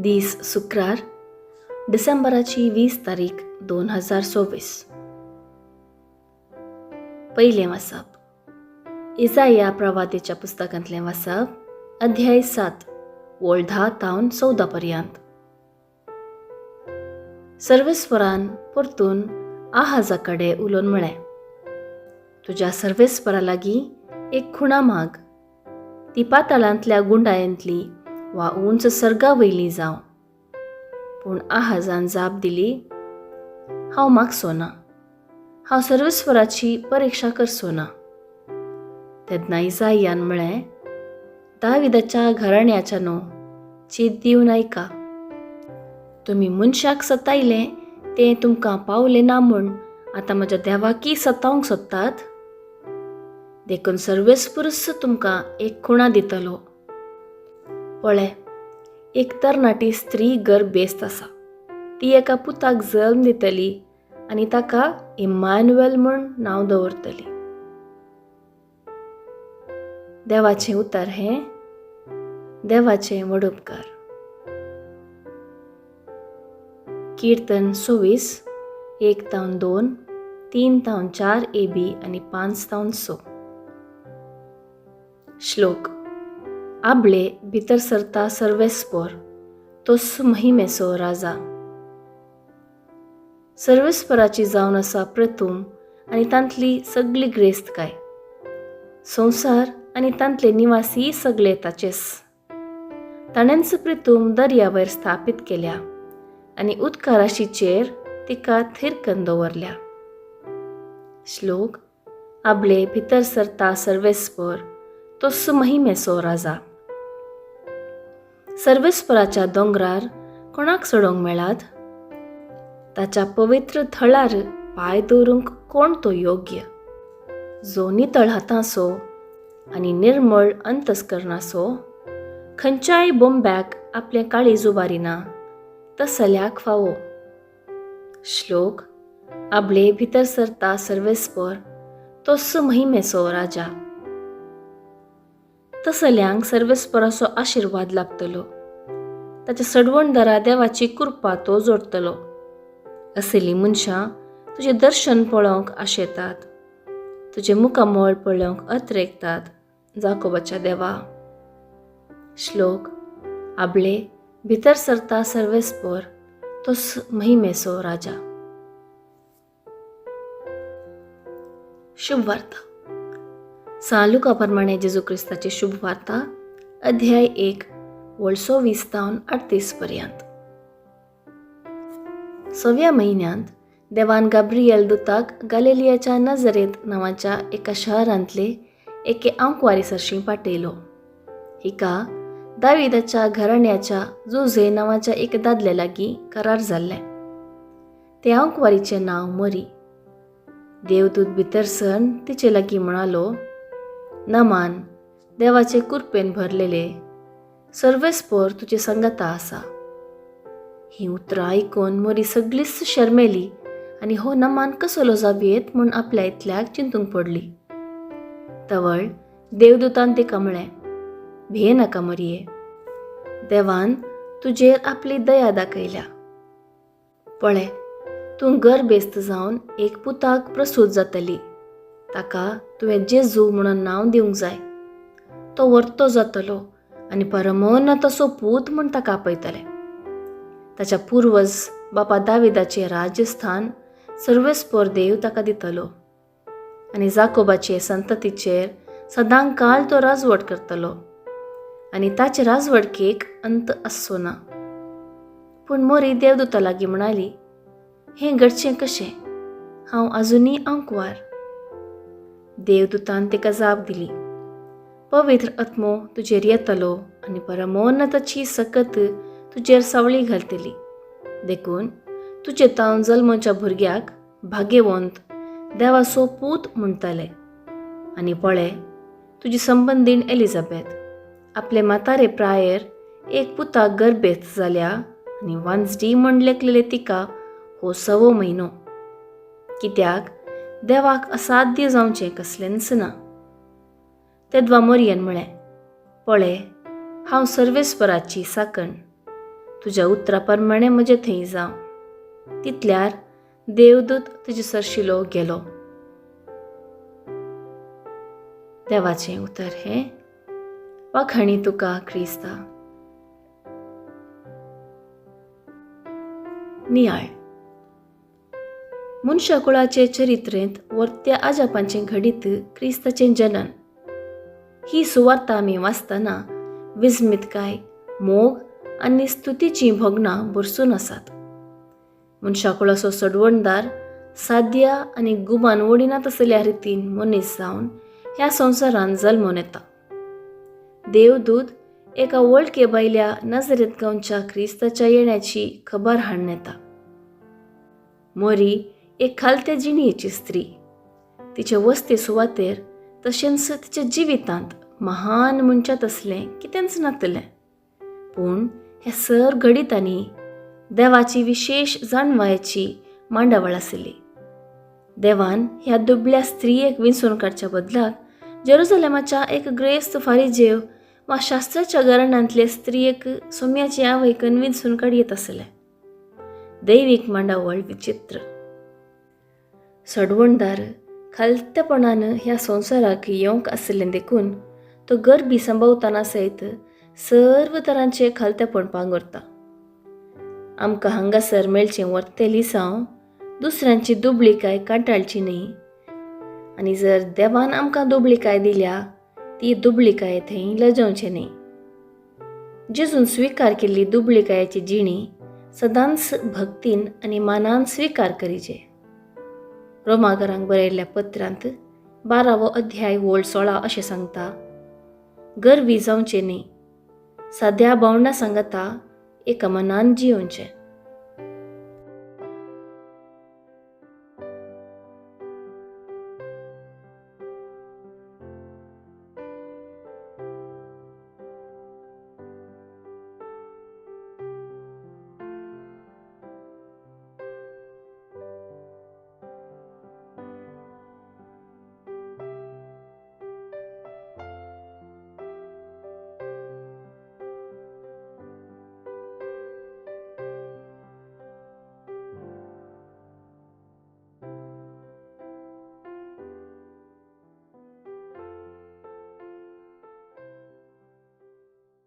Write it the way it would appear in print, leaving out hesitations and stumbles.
दीस शुक्रार डिसेंबराची 20 तारीख 2024. पहिले वाचप इसाया प्रवादीच्या पुस्तकांतलें वाचप अध्याय 7 वोळ 10 तावन 14 पर्यंत. सर्वेस्परान परतून आहाजा कडेन उलोवन म्हळें, तुज्या सर्वेस्परा लागीं एक खुणा माग, ती पाताळांतल्या गुंडायेंतली वा उंच सर्गा वयली जावं. पूण आहाजान जाप दिली, हांव मागसो ना, हांव सर्वेस्पराची परिक्षा करचो ना. तेन्ना इसायान म्हळें, दाविदाच्या घराण्याच्या न्हू, चीत दिवन आयका. तुमी मनशाक सतायलें तें तुमकां पावलें ना म्हूण आतां म्हज्या देवाकी सतावंक सोदतात. देखून सर्वेस्परस तुमकां एक खुणा दितलो. पळय, एक तरणाटी स्त्री गर्भेस्त आसा. ती एका पुताक जल्म दितली आनी ताका इम्मानुएल म्हूण नांव दवरतली. देवाचें उतर हें, देवाचें व्हड उपकार. कीर्तन 26 1 तावन 2, 3 तावन 4 AB आनी 5 तावन 6. श्लोक. आबळे भितर सरता सर्वेस्पर, तोस महिमेचो राजा. सर्वेस्पराची जावन आसा प्रथम आनी तांतली सगळी ग्रेस्तकाय. संवसार आनी तांतले निवासी सगळे ताचेस. ताणेंच प्रथम दर्यावयर स्थापीत केल्या आनी उदकाराशीचेर तिका थिरकन दवरल्या. श्लोक. आबळे भितर सरता सर्वेस्पर, तोस महिमेचो राजा. सर्वेस्पराच्या दोंगरार कोणाक चडोंक मेळात? ताच्या पवित्र थळार पांय दवरूंक कोण तो योग्य? जो नितळ हातांचो आनी निर्मळ अंतस्करणाचो, खंयच्याय बोंब्याक आपलें काळीज उबारिना, तसल्याक फावो. श्लोक. आबळे भितर सरता सर्वेस्पर, तोस महिमेचो राजा. तसल्यांक सर्वेस्पराचो आशिर्वाद लाभतलो. ताच्या सडवणदारा देवाची कृपा तो जोडतलो. असली मनशां तुजें दर्शन पळोवंक आशेतात. तुजें मुखामळ पळोवंक अत्रेकतात, जाकोबाच्या देवा. श्लोक. आबळे भितर सरता सर्वेस्पर, तोस महिमेचो राजा. शुभ वार्ता. लुका प्रमाणे जेजू क्रिस्ताची शुभ वार्ता अध्याय 1 वोळ 26 तावन 38 पर्यंत. 6व्या म्हयन्यांत देवान गाब्रिएल दुताक गलिलियाच्या नजरेत नांवाच्या एका शहरांतले एके आंकवारी सरशी पाठयलो. हिका दाविदाच्या घराण्याच्या जुझे नांवाच्या एका दादले लागीं करार जाल्लें. ते आंकवारीचें नांव मरी. देवदूत भितर सरून तिचे लागीं म्हणालो, नमान, देवाचे कृपेन भरलेले, सर्वेस्पर तुजे संगता आसा. ही उतरां आयकून मरी सगळीच शर्मेली आनी हो नमान कसलो जाबयेत म्हूण आपल्या इतल्याक चिंतूंक पडली. तवळ देवदूतान तिका म्हळें, भिये नाका मरिये, देवान तुजेर आपली दया दाखयल्या. पळय, तूं गर्भेस्त जावन एक पुताक प्रसूत जातली. ताका तुवें जेजू म्हणून नांव दिवंक जाय. तो वर्तो जातलो आनी परमोन्नताचो पूत म्हूण ताका आपयतले. ताच्या पुर्वज बापा दाविदाचें राजस्थान सर्वेस्पर देव ताका दितलो आनी जाकोबाचे संततीचेर सदां काळ तो राजवट करतलो आनी ताचे राजवटकेक अंत आसचो ना. पूण मोरी देवदूता लागीं म्हणाली, हें घडचें कशें? हांव आजुनी आंकवार. देवदूतान तिका जाप दिली, पवित्र आत्मो तुजेर येतलो आनी परमोन्नताची सकत तुजेर सावळी घालतली. देखून तुजे तावन जल्मच्या भुरग्याक भाग्यवंत, देवाचो पूत म्हणटले. आनी पळय, तुजी संबंदीण एलिझाबेथ आपले म्हातारे प्रायेर एक पुताक गर्भेस्त जाल्या आनी वांजडी म्हूण लेखलेले तिका हो 6वो म्हयनो. कित्याक देवाक असाध्य जावचें कसलेंच ना. तेदवा मरियन म्हळें, पळय, हांव सर्वेस्पराची साकण. तुज्या उतरा प्रमाणे म्हजें थंय जावं. तितल्यार देवदूत तुजे सरशिलो गेलो. देवाचें उतर हें. वाखाणी तुका क्रिस्ता. नियाळ. मनशाकुळाचे चरित्रेंत वर्त्या आजापांचें घडीत क्रिस्ताचें जनन ही सुवार्ता आमी वाचतना विस्मितकाय, मोग आनी स्तुतीचीं भोगणां भरसून आसात. मनशाकुळाचो सडवणदार साद्या आनी गुमान ओडिना तसल्या रितीन मनीस जावन ह्या संवसारांत जल्मून येता. देवदूत एका वळखे बायल्या नाजरेत गांवच्या क्रिस्ताच्या येण्याची खबर हाडून येता. मोरी एक खालत्या जिणयेची स्त्री. तिचे वस्ते सुवातेर तशेंच तिच्या जिवितांत महान मनशात असलें कितेंच नातलें. पूण हे सर घडितांनी देवाची विशेष जाणवायेची मांडावळ आसली. देवान ह्या दुबळ्या स्त्रियेक विंचून काडच्या बदलाक जेरुसलेमाच्या एक ग्रेस्त फारिजेव वा शास्त्राच्या घराण्यांतले स्त्रियेक सोम्याची आवयकन विंचून काडयत आसलें. दैवीक मांडावळ विचित्र. सडवणदार खालतेपणान ह्या संवसाराक येवंक आसलें देखून तो गर्भी संभवताना सयत सर्व तरांचें खालतेपण पांगरता. आमकां हांगासर मेळचें वर्ते लिसांव दुसऱ्यांची दुबळीकाय कांटाळची न्ही. आनी जर देवान आमकां दुबळीकाय दिल्या ती दुबळीकाय थंय लजोवचें न्ही. जेजून स्विकार केल्ली दुबळीकायेची जिणी सदांच भक्तीन आनी मानान स्विकार करीचे. रोमागरांक बरयल्ल्या पत्रांत 12वो अध्याय वोळ 16 अशें सांगता. गर्वी जावचें न्ही. साद्या भावंडा सांगता एका मनान जियोवचें.